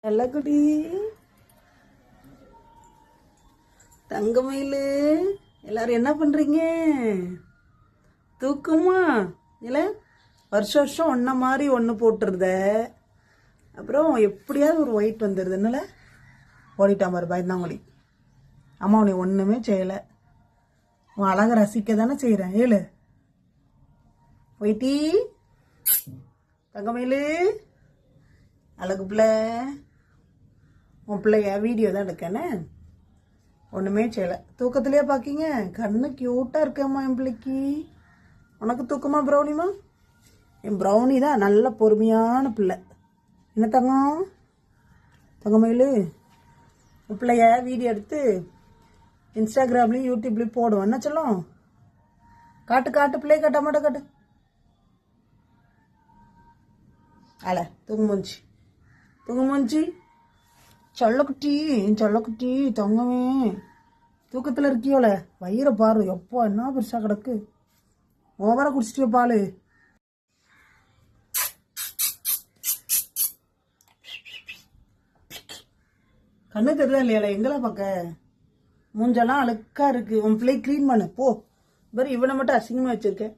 எல்லாக்குடி தங்கமயிலு எல்லாரும் என்ன பண்றீங்க? தூக்கமா இல்ல? வருஷம் வருஷம் ஒன்ன மாதிரி ஒன்று போட்டுருத, அப்புறம் எப்படியாவது ஒரு ஒயிட் வந்துடுது. என்னல ஓடிட்டா மாதிரி பயந்தாங்கொழி. அம்மா உன்னை ஒன்றுமே செய்யலை, உன் அழகை ரசிக்க தானே செய்கிறேன். ஏழு ஒயிட்டி தங்கமயிலு அழகு பிள்ளை, உன் பிள்ளைய வீடியோ தான் எடுக்கேன்னு ஒன்றுமே செய்யலை. தூக்கத்திலே பார்க்கிங்க, கண்ணு க்யூட்டாக இருக்கேம்மா என் பிள்ளைக்கு. உனக்கு தூக்கமா ப்ரௌனிமா? என் ப்ரௌனி தான் நல்ல பொறுமையான பிள்ளை. என்ன தங்கம் தங்கமயிலு, உன் பிள்ளைய வீடியோ எடுத்து இன்ஸ்டாகிராம்லேயும் யூடியூப்லேயும் போடுவோம். என்ன சொல்லும்? காட்டு காட்டு பிள்ளைய காட்ட மாட்டேன், காட்டு. அல தூங்குமூஞ்சி தூங்குமூஞ்சி, சொல்லக்குட்டி சொல்லக்குட்டி தங்கமே, தூக்கத்தில் இருக்கியோல. வயிறை பாரு, எப்போ என்ன பெருசாக கிடக்கு. ஓவரா குடிச்சிட்டியோ பால். கண்ணு தெரியல இல்லையால? எங்களை பார்க்க மூஞ்செல்லாம் அழுக்கா இருக்கு. உன் பிள்ளை க்ளீன் பண்ணு போ. பாரு, இவனை மட்டும் அசிங்கமாக வச்சிருக்கேன்.